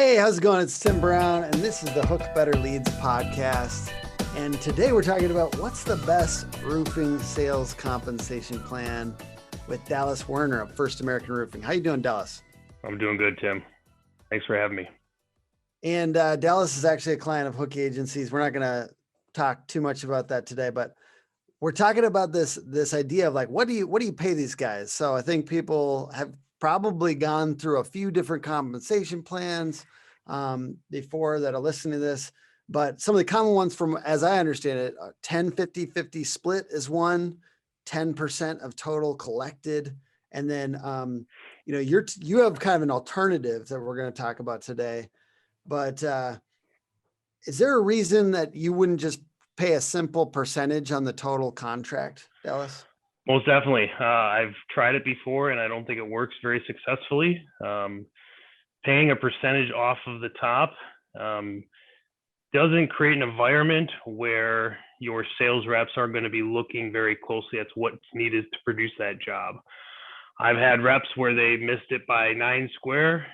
Hey, how's it going? It's Tim Brown, and this is the Hook Better Leads podcast. And today we're talking about what's the best roofing sales compensation plan with Dallas Werner of First American Roofing. How you doing, Dallas? I'm doing good, Tim. Thanks for having me. And Dallas is actually a client of Hook Agencies. We're not going to talk too much about that today, but we're talking about this idea of like, what do you pay these guys? So I think people have probably gone through a few different compensation plans before that are listening to this, but some of the common ones from, as I understand it, 10-50-50 split is one, 10% of total collected. And then, you have kind of an alternative that we're going to talk about today, but is there a reason that you wouldn't just pay a simple percentage on the total contract, Dallas? Most definitely. I've tried it before and I don't think it works very successfully. Paying a percentage off of the top doesn't create an environment where your sales reps are going to be looking very closely at what's needed to produce that job. I've had reps where they missed it by 9 square.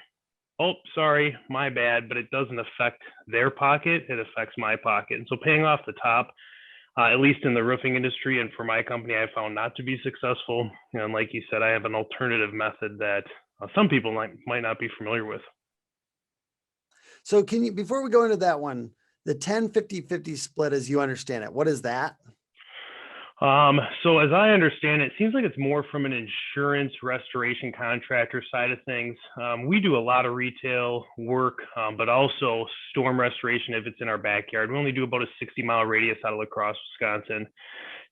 Oh, sorry, my bad, but it doesn't affect their pocket. It affects my pocket. And so paying off the top, at least in the roofing industry and for my company, I found not to be successful. And like you said, I have an alternative method that some people might not be familiar with. So can you, before we go into that one, the 10-50-50 split as you understand it, what is that? So as I understand it, it seems like it's more from an insurance restoration contractor side of things. We do a lot of retail work, but also storm restoration if it's in our backyard. We only do about a 60-mile radius out of La Crosse, Wisconsin.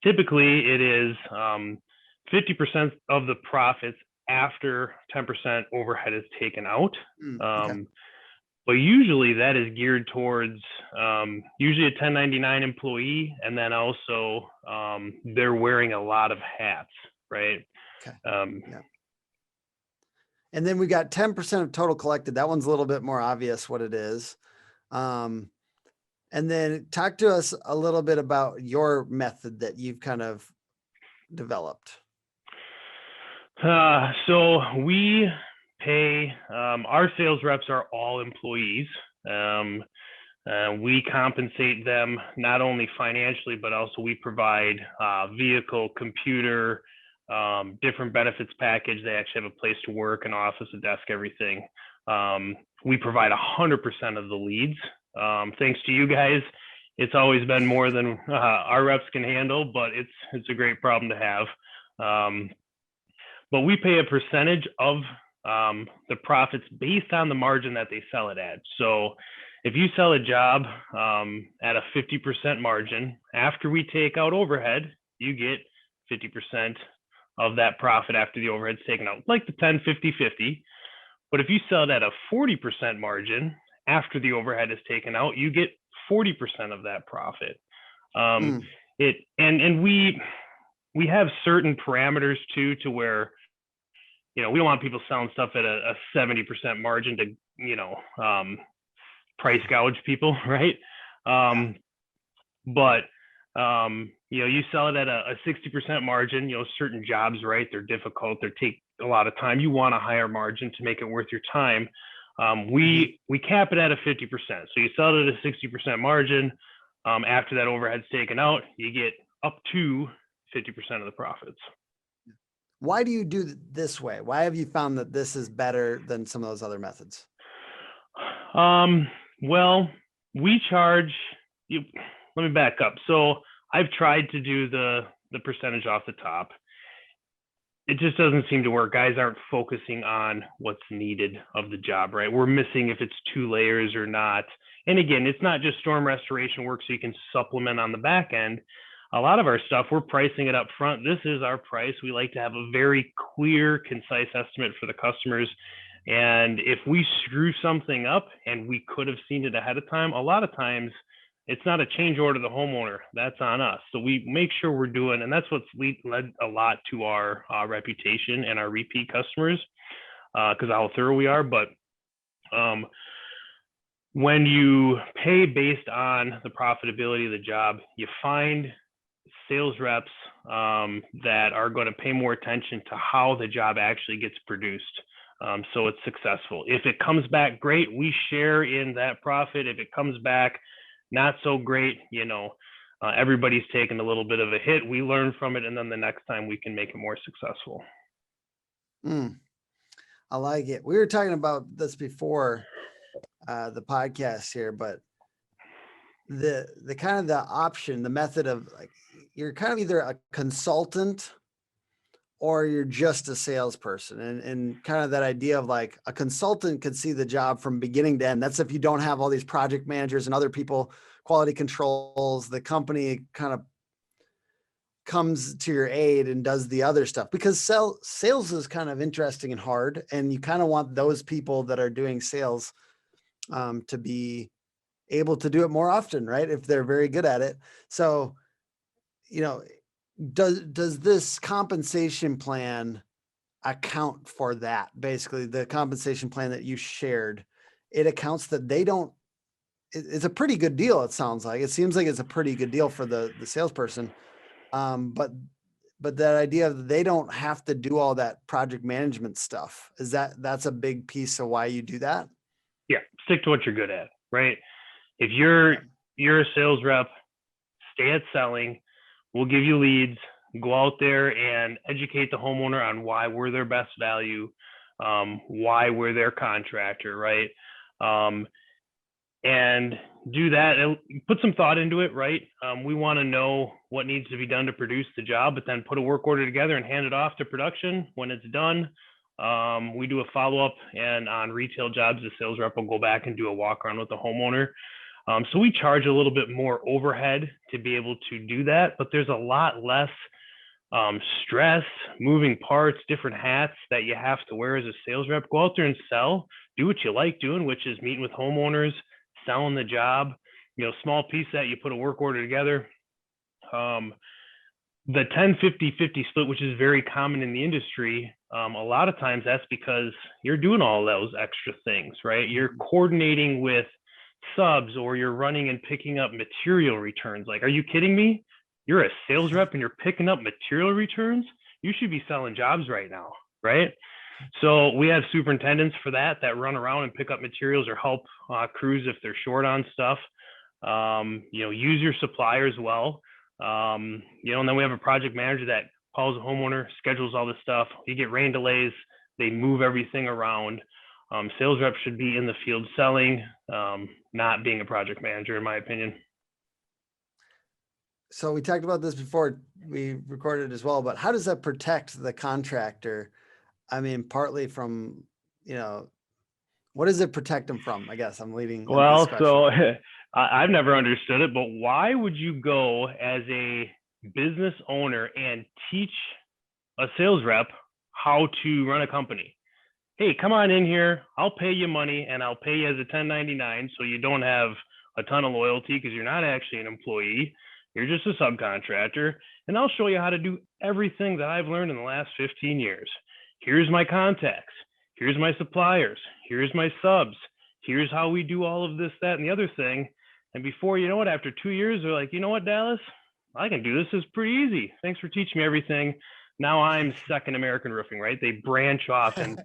Typically, it is 50% of the profits after 10% overhead is taken out. Okay. But usually that is geared towards usually a 1099 employee, and then also they're wearing a lot of hats, right? Okay. And then we got 10% of total collected. That one's a little bit more obvious what it is. And then talk to us a little bit about your method that you've kind of developed. So we pay, our sales reps are all employees. We compensate them not only financially, but also we provide vehicle, computer, different benefits package. They actually have a place to work, an office, a desk, everything. We provide 100% of the leads. Thanks to you guys, it's always been more than our reps can handle, but it's a great problem to have. But we pay a percentage of the profits based on the margin that they sell it at. So if you sell a job at a 50% margin, after we take out overhead, you get 50% of that profit after the overhead's taken out, like the 10-50-50. But if you sell it at a 40% margin, after the overhead is taken out, you get 40% of that profit. And we have certain parameters too, to where, we don't want people selling stuff at a 70% margin to, price gouge people, right? But you sell it at a 60% margin, certain jobs, right? They're difficult, they take a lot of time. You want a higher margin to make it worth your time. We cap it at a 50%. So you sell it at a 60% margin. After that overhead's taken out, you get up to 50% of the profits. Why do you do it this way? Why have you found that this is better than some of those other methods? Well, we charge you. Let me back up. So I've tried to do the percentage off the top. It just doesn't seem to work. Guys aren't focusing on what's needed of the job, right? We're missing if it's 2 layers or not. And again, it's not just storm restoration work, so you can supplement on the back end. A lot of our stuff, we're pricing it up front. This is our price. We like to have a very clear, concise estimate for the customers. And if we screw something up and we could have seen it ahead of time, a lot of times it's not a change order to the homeowner. That's on us. So we make sure we're doing, and that's what's led a lot to our reputation and our repeat customers, because how thorough we are. But when you pay based on the profitability of the job, you find sales reps that are going to pay more attention to how the job actually gets produced. So it's successful. If it comes back great, we share in that profit. If it comes back not so great, everybody's taken a little bit of a hit. We learn from it, and then the next time we can make it more successful. I like it. We were talking about this before the podcast here, but the kind of the option, the method of like, you're kind of either a consultant or you're just a salesperson, and kind of that idea of like a consultant could see the job from beginning to end. That's if you don't have all these project managers and other people, quality controls, the company kind of comes to your aid and does the other stuff, because sales is kind of interesting and hard. And you kind of want those people that are doing sales to be able to do it more often, right? If they're very good at it. So, does this compensation plan account for that? Basically, the compensation plan that you shared, it accounts that they don't, it's a pretty good deal. It sounds like, it seems like it's a pretty good deal for the salesperson. But that idea of they don't have to do all that project management stuff, that's a big piece of why you do that? Yeah. Stick to what you're good at, right? If you're a sales rep, stay at selling. We'll give you leads. Go out there and educate the homeowner on why we're their best value, why we're their contractor, right? And do that and put some thought into it, right? We want to know what needs to be done to produce the job, but then put a work order together and hand it off to production. When it's done, we do a follow-up, and on retail jobs, the sales rep will go back and do a walk around with the homeowner. So we charge a little bit more overhead to be able to do that, but there's a lot less stress, moving parts, different hats that you have to wear as a sales rep. Go out there and sell, do what you like doing, which is meeting with homeowners, selling the job, small piece that you put a work order together. The 10-50-50 split, which is very common in the industry, a lot of times that's because you're doing all those extra things, right? You're coordinating with subs, or you're running and picking up material returns. Like, are you kidding me? You're a sales rep and you're picking up material returns? You should be selling jobs right now, right? So we have superintendents for that run around and pick up materials or help crews if they're short on stuff. Use your suppliers well. And then we have a project manager that calls the homeowner, schedules all this stuff. You get rain delays, they move everything around. Sales reps should be in the field selling, not being a project manager, in my opinion. So we talked about this before we recorded as well, but how does that protect the contractor? I mean, partly from, what does it protect them from? I guess I'm leading. Well, so I've never understood it, but why would you go as a business owner and teach a sales rep how to run a company? Hey, come on in here. I'll pay you money, and I'll pay you as a 1099, so you don't have a ton of loyalty because you're not actually an employee. You're just a subcontractor, and I'll show you how to do everything that I've learned in the last 15 years. Here's my contacts. Here's my suppliers. Here's my subs. Here's how we do all of this, that, and the other thing. And before you know it, after 2 years, they're like, you know what, Dallas? I can do this. It's pretty easy. Thanks for teaching me everything. Now I'm Second American Roofing, right? They branch off, and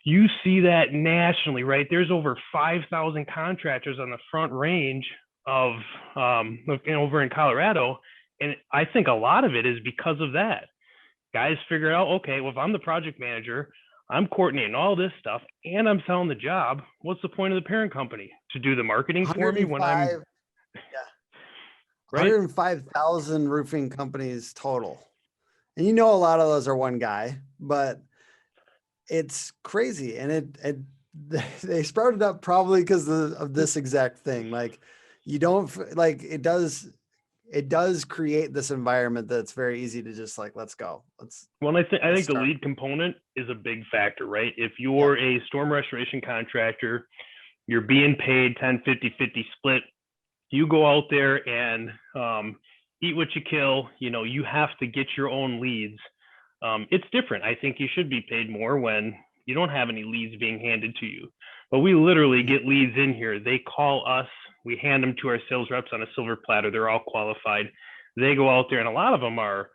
you see that nationally, right? There's over 5,000 contractors on the Front Range of over in Colorado. And I think a lot of it is because of that. Guys figure out, okay, well, if I'm the project manager, I'm coordinating all this stuff and I'm selling the job. What's the point of the parent company? To do the marketing for me when I'm right? 105,000 roofing companies total. And a lot of those are one guy, but it's crazy. And they sprouted up probably because of this exact thing. Like, you don't like, it does create this environment that's very easy to just like, let's go. Well, I think the lead component is a big factor, right? If you're a storm restoration contractor, you're being paid 10-50-50 split. You go out there and eat what you kill. You have to get your own leads. It's different. I think you should be paid more when you don't have any leads being handed to you. But we literally get leads in here. They call us. We hand them to our sales reps on a silver platter. They're all qualified. They go out there, and a lot of them are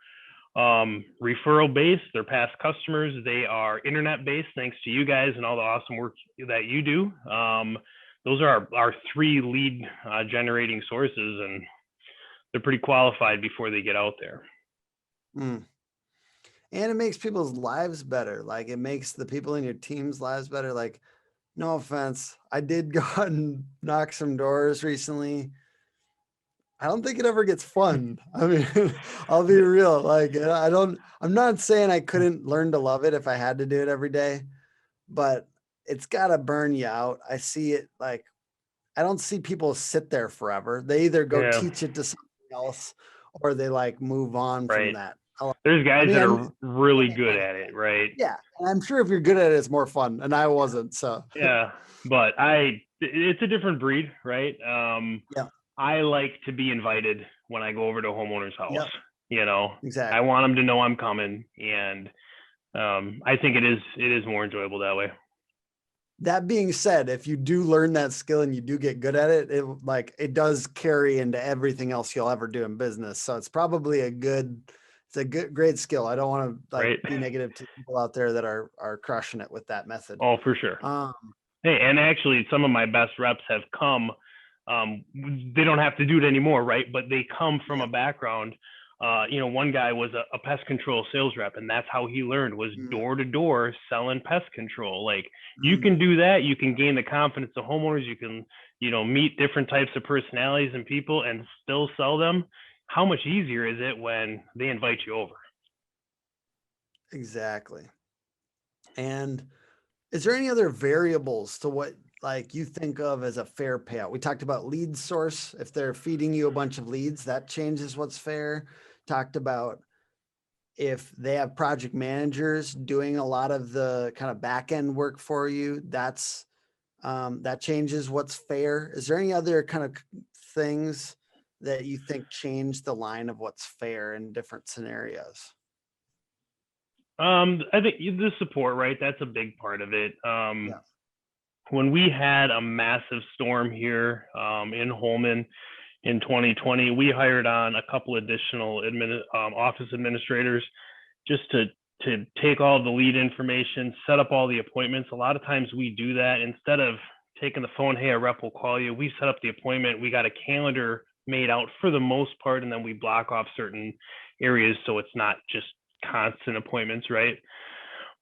referral based. They're past customers. They are internet based, thanks to you guys and all the awesome work that you do. Those are our three lead generating sources, and they're pretty qualified before they get out there. Mm. And it makes people's lives better. Like, it makes the people in your team's lives better. Like, no offense, I did go out and knock some doors recently. I don't think it ever gets fun. I mean, I'll be real. Like, I'm not saying I couldn't learn to love it if I had to do it every day, but it's got to burn you out. I see it, like, I don't see people sit there forever. They either go Yeah, teach it to something else or they like move on from right. that. There's I guys mean, that I are really mean, good at it, right? yeah, and I'm sure if you're good at it, it's more fun. And I wasn't, so Yeah, but it's a different breed, right? yeah, I like to be invited when I go over to a homeowner's house. yeah, You know, I exactly. want them to know I'm coming, and I think it is more enjoyable that way. That being said, if you do learn that skill and you do get good at it, it does carry into everything else you'll ever do in business. So it's probably it's a great skill. I don't want to like Right. be negative to people out there that are crushing it with that method. Oh, for sure. Um, Hey, and actually, some of my best reps have come. They don't have to do it anymore, right? But they come from a background. One guy was a pest control sales rep, and that's how he learned, was door to door selling pest control. Like, you can do that. You can gain the confidence of homeowners. You can, meet different types of personalities and people and still sell them. How much easier is it when they invite you over? Exactly. And is there any other variables to what like you think of as a fair payout? We talked about lead source. If they're feeding you a bunch of leads, that changes what's fair. Talked about if they have project managers doing a lot of the kind of back end work for you, that changes what's fair. Is there any other kind of things that you think change the line of what's fair in different scenarios? I think the support, right? That's a big part of it. Yeah. When we had a massive storm here in Holman in 2020, we hired on a couple additional office administrators just to take all the lead information, set up all the appointments. A lot of times we do that instead of taking the phone. Hey, a rep will call you. We set up the appointment. We got a calendar made out for the most part, and then we block off certain areas so it's not just constant appointments, right?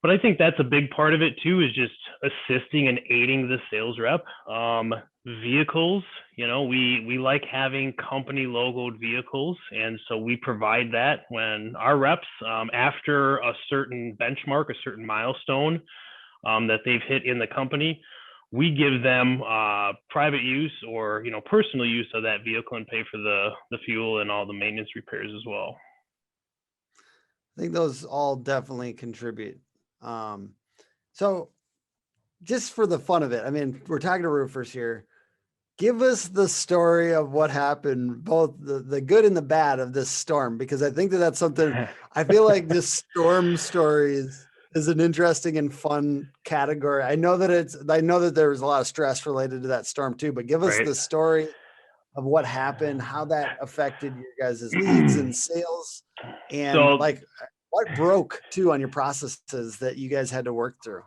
But I think that's a big part of it too, is just assisting and aiding the sales rep. Vehicles, we like having company logoed vehicles. And so we provide that when our reps, after a certain benchmark, a certain milestone that they've hit in the company, we give them private use or, personal use of that vehicle and pay for the fuel and all the maintenance repairs as well. I think those all definitely contribute. So just for the fun of it, I mean, we're talking to roofers here. Give us the story of what happened, both the good and the bad of this storm, because I think that's something I feel like this storm stories is an interesting and fun category. I know that there was a lot of stress related to that storm too, but give us Right. the story of what happened, how that affected your guys' leads and sales, and So, like what broke too on your processes that you guys had to work through.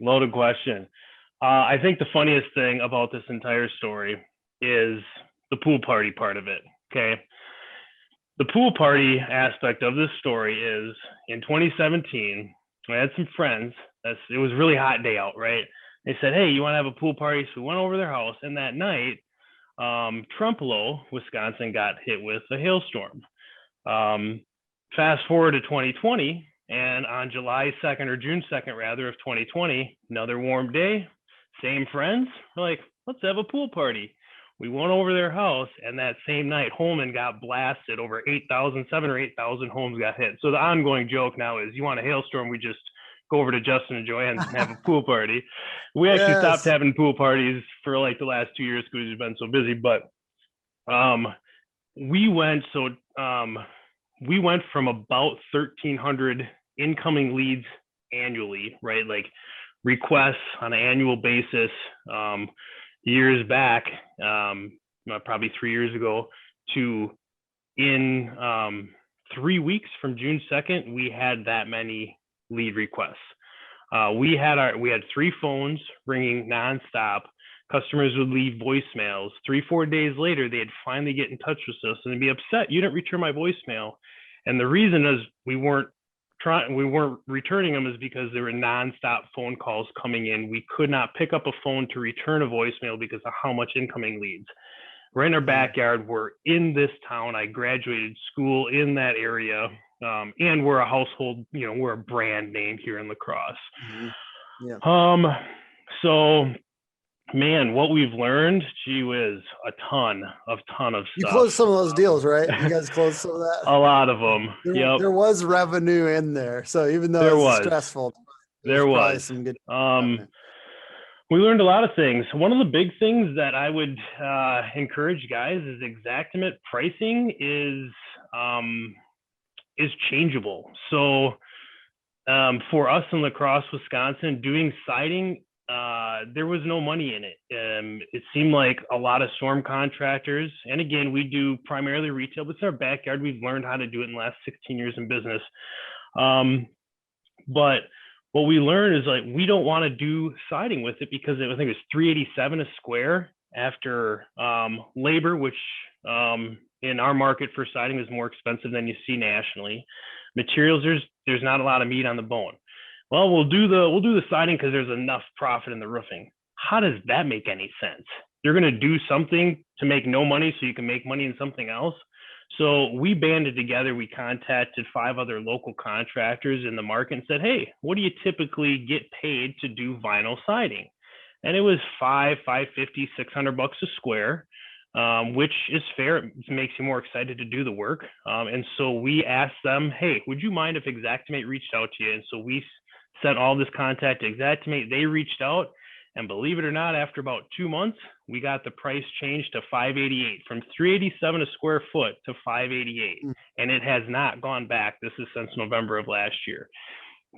loaded question. I think the funniest thing about this entire story is the pool party part of it. Okay. The pool party aspect of this story is in 2017, I had some friends. It was a really hot day out, right? They said, hey, you want to have a pool party? So we went over to their house, and that night, Trumpealo, Wisconsin got hit with a hailstorm. Fast forward to 2020, and on July 2nd or June 2nd, rather, of 2020, another warm day, same friends, we're like, let's have a pool party. We went over their house, and that same night, Holman got blasted. Over 7 or 8,000 homes got hit. So the ongoing joke now is, you want a hailstorm, we just go over to Justin and Joanne's and have a pool party. We actually stopped having pool parties for like the last 2 years because we've been so busy. But we went from about 1,300 incoming leads annually, right? Like requests on an annual basis, years back, probably 3 years ago, to in 3 weeks from June 2nd, we had that many lead requests. We had 3 phones ringing nonstop. Customers would leave voicemails. 3-4 days later, they'd finally get in touch with us and they'd be upset, you didn't return my voicemail. And the reason is we weren't returning them is because there were nonstop phone calls coming in. We could not pick up a phone to return a voicemail because of how much incoming leads. Right in our backyard, we're in this town. I graduated school in that area. And we're a household, we're a brand name here in La Crosse. Yeah. So man, what we've learned, gee whiz, a ton of stuff. You closed some of those deals, right? You guys closed some of that? A lot of them. There was revenue in there. So even though it was stressful, there was some good we learned a lot of things. One of the big things that I would encourage guys is Xactimate pricing is changeable. So for us in La Crosse, Wisconsin, doing siding, there was no money in it. It seemed like a lot of storm contractors, and again, we do primarily retail, but it's our backyard. We've learned how to do it in the last 16 years in business. But what we learned is like, we don't want to do siding with it because I think it was $387 a square after labor, which in our market for siding is more expensive than you see nationally. Materials, there's not a lot of meat on the bone. Well, we'll do the siding because there's enough profit in the roofing. How does that make any sense? You're going to do something to make no money so you can make money in something else. So we banded together. We contacted 5 other local contractors in the market and said, hey, what do you typically get paid to do vinyl siding? And it was $550, $600 a square, which is fair. It makes you more excited to do the work. And so we asked them, hey, would you mind if Xactimate reached out to you? And so we sent all this contact to Xactimate. They reached out, and believe it or not, after about 2 months, we got the price changed to $588, from $387 a square foot to $588. And it has not gone back. This is since November of last year.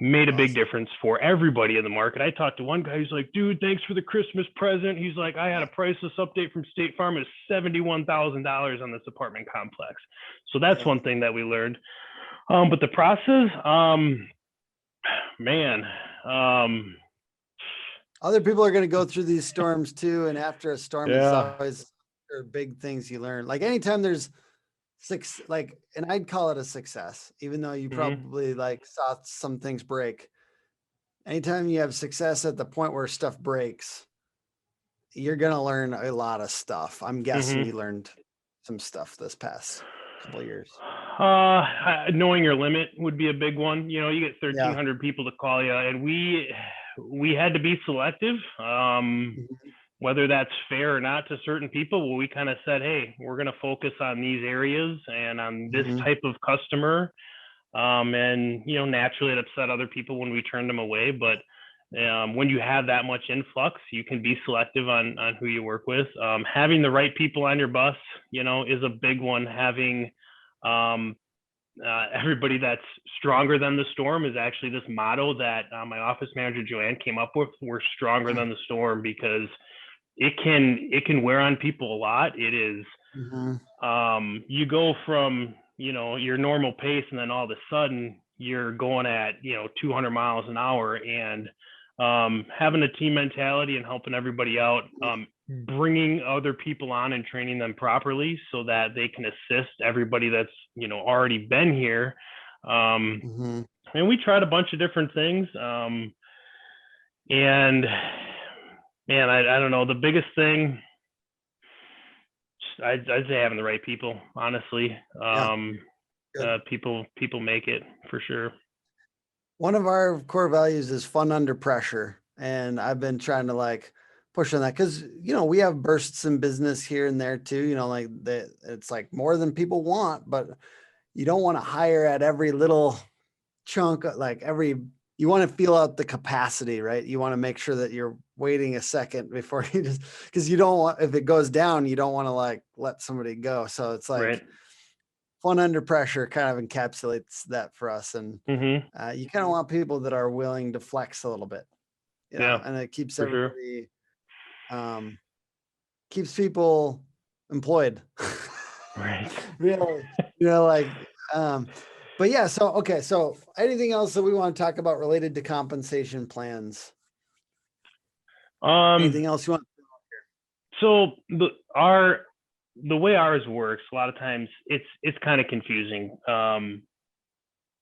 Made a big difference for everybody in the market. I talked to one guy who's like, dude, thanks for the Christmas present. He's like, I had a priceless update from State Farm. It's $71,000 on this apartment complex. So that's one thing that we learned. But the process, man, other people are going to go through these storms too. And after a storm, it's always big things you learn. Like anytime there's and I'd call it a success, even though you probably saw some things break. Anytime you have success at the point where stuff breaks, you're going to learn a lot of stuff. I'm guessing you learned some stuff this past couple of years. Knowing your limit would be a big one. You get 1,300 people to call you, and we had to be selective. Whether that's fair or not to certain people, well, we kind of said, hey, we're going to focus on these areas and on this type of customer. And, naturally it upset other people when we turned them away. But when you have that much influx, you can be selective on who you work with. Having the right people on your bus, is a big one. Having everybody that's stronger than the storm is actually this motto that my office manager, Joanne, came up with. We're stronger than the storm, because it can wear on people a lot. It is, you go from, your normal pace, and then all of a sudden you're going at, 200 miles an hour, and having a team mentality and helping everybody out, bringing other people on and training them properly so that they can assist everybody that's, already been here. And we tried a bunch of different things. And man, I don't know. The biggest thing, I'd say having the right people, honestly. People make it for sure. One of our core values is fun under pressure. And I've been trying to push on that because, we have bursts in business here and there too, it's more than people want, but you don't want to hire at every little chunk, you want to feel out the capacity, right? You want to make sure that you're waiting a second before you because you don't want, if it goes down, you don't want to let somebody go. So it's fun under pressure kind of encapsulates that for us. And you kind of want people that are willing to flex a little bit, and it keeps everybody, keeps people employed. Right. Really, But yeah, so, okay. So anything else that we want to talk about related to compensation plans? Um, Anything else you want? so the way ours works, a lot of times it's kind of confusing.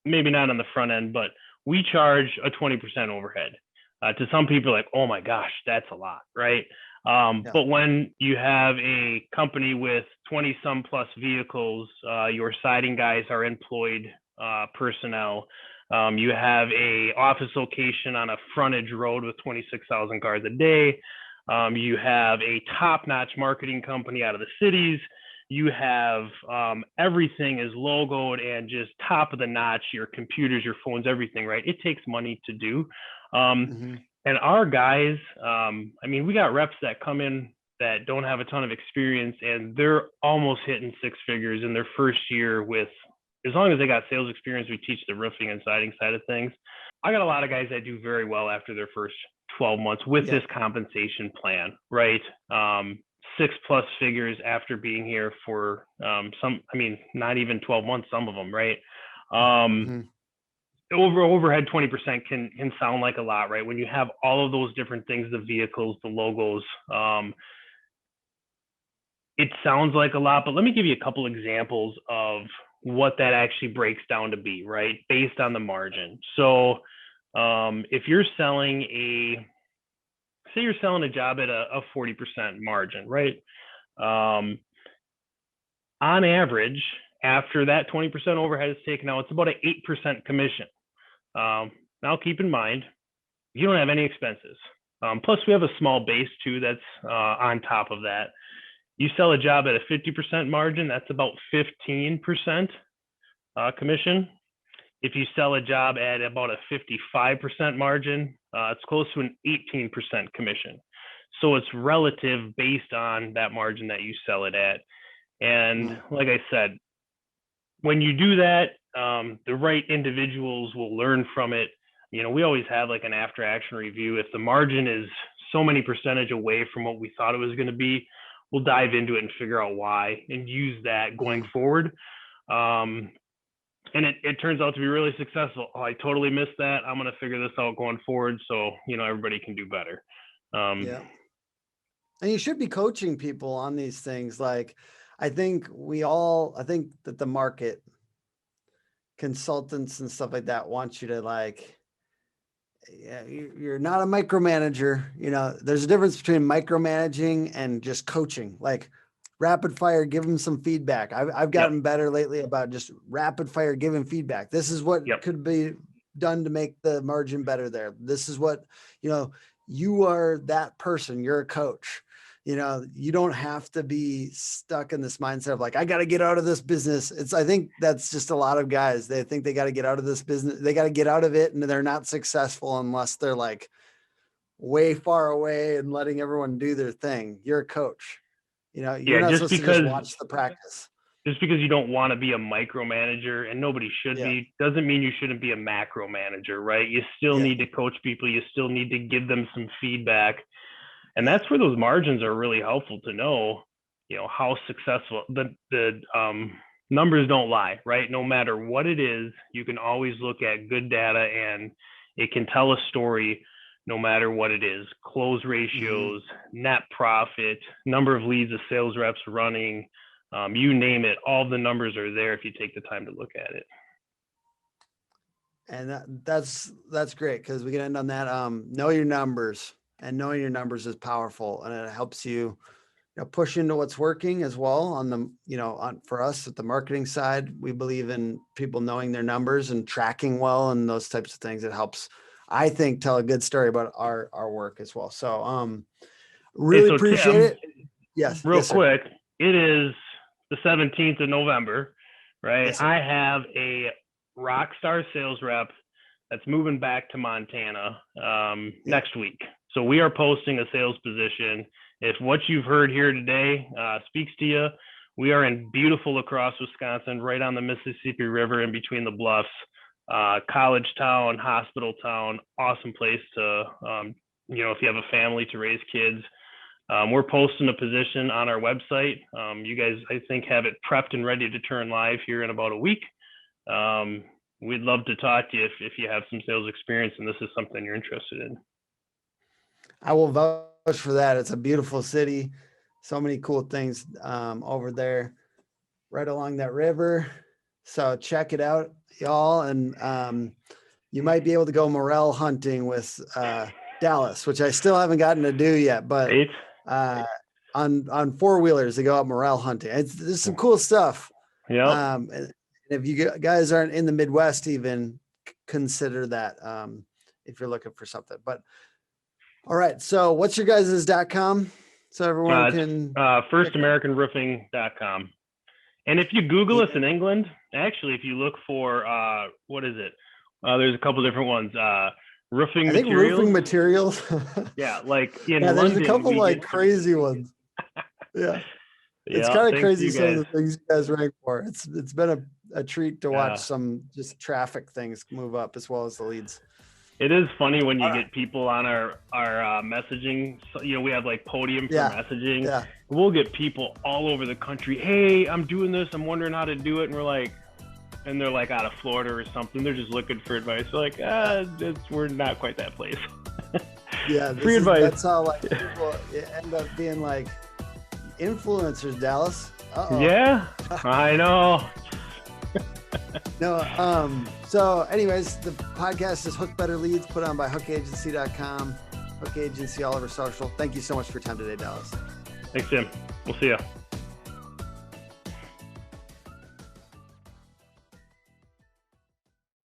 Maybe not on the front end, but we charge a 20% overhead. To some people, like, oh my gosh, that's a lot, right? Yeah. But when you have a company with 20 some plus vehicles, your siding guys are employed personnel. You have a office location on a frontage road with 26,000 cars a day. You have a top-notch marketing company out of the cities. You have everything is logoed and just top of the notch, your computers, your phones, everything, right? It takes money to do. Mhm. And our guys, I mean, we got reps that come in that don't have a ton of experience, and they're almost hitting six figures in their first year with, as long as they got sales experience, we teach the roofing and siding side of things. I got a lot of guys that do very well after their first 12 months with Yeah. this compensation plan, right? 6+ figures after being here for some, I mean, not even 12 months, some of them, right? Mhm. Overhead 20% can sound like a lot, right? When you have all of those different things, the vehicles, the logos, it sounds like a lot, but let me give you a couple examples of what that actually breaks down to be, right? Based on the margin. So if you're selling say you're selling a job at a 40% margin, right? On average, after that 20% overhead is taken out, it's about an 8% commission. Now keep in mind, you don't have any expenses. Plus we have a small base too that's on top of that. You sell a job at a 50% margin, that's about 15% commission. If you sell a job at about a 55% margin, it's close to an 18% commission. So it's relative based on that margin that you sell it at. And like I said, when you do that, the right individuals will learn from it. You know, we always have like an after action review. If the margin is so many percentage away from what we thought it was going to be, we'll dive into it and figure out why and use that going forward. And it turns out to be really successful. Oh, I totally missed that. I'm going to figure this out going forward. So, you know, everybody can do better. Yeah. And you should be coaching people on these things. Like, I think that the market consultants and stuff like that want you to, like, yeah, you're not a micromanager. You know, there's a difference between micromanaging and just coaching. Like, rapid fire, give them some feedback. I've gotten better lately about just rapid fire giving feedback. This is what could be done to make the margin better there. This is what, you know, you are that person. You're a coach. You know, you don't have to be stuck in this mindset of like, I got to get out of this business. I think that's just a lot of guys. They think they got to get out of this business. They got to get out of it, and they're not successful unless they're like way far away and letting everyone do their thing. You're a coach. You know, you're not supposed to just watch the practice. Just because you don't want to be a micromanager, and nobody should be, doesn't mean you shouldn't be a macro manager, right? You still need to coach people. You still need to give them some feedback. And that's where those margins are really helpful to know, you know, how successful the numbers don't lie, right? No matter what it is, you can always look at good data and it can tell a story no matter what it is. Close ratios, net profit, number of leads a sales reps running, you name it, all the numbers are there if you take the time to look at it. And that's great, because we can end on that. Know your numbers, and knowing your numbers is powerful, and it helps you, push into what's working as well on the, for us at the marketing side. We believe in people knowing their numbers and tracking well and those types of things. It helps, I think, tell a good story about our work as well. So, really appreciate Tim, it. Yes. Real quick, it is the 17th of November, right? Yes, I have a rock star sales rep that's moving back to Montana next week. So we are posting a sales position. If what you've heard here today speaks to you, we are in beautiful La Crosse, Wisconsin, right on the Mississippi River in between the bluffs, college town, hospital town, awesome place to, if you have a family to raise kids. We're posting a position on our website. You guys, I think, have it prepped and ready to turn live here in about a week. We'd love to talk to you if you have some sales experience and this is something you're interested in. I will vouch for that. It's a beautiful city. So many cool things over there right along that river. So check it out, y'all. And you might be able to go morel hunting with Dallas, which I still haven't gotten to do yet, but on four-wheelers, they go out morel hunting. There's some cool stuff. Yeah. And if you guys aren't in the Midwest, even consider that if you're looking for something. But all right, so what's your guys' .com? So everyone can firstamericanroofing.com. And if you Google us in England, actually, if you look for what is it? There's a couple different ones. Roofing materials. Yeah, like in London, there's a couple like crazy ones. Yeah. It's kind of crazy some of the things you guys rank for. It's been a treat to watch some just traffic things move up as well as the leads. It is funny when you get people on our messaging. So, we have like Podium for messaging. Yeah. We'll get people all over the country. Hey, I'm doing this. I'm wondering how to do it. And we're like, and they're like out of Florida or something. They're just looking for advice. We're like, we're not quite that place. Yeah. Free advice. That's how like people end up being like influencers, Dallas. Uh-oh. Yeah, I know. No, so anyways, the podcast is Hook Better Leads, put on by hookagency.com, Hook Agency all over social. Thank you so much for your time today, Dallas. Thanks, Jim. We'll see you.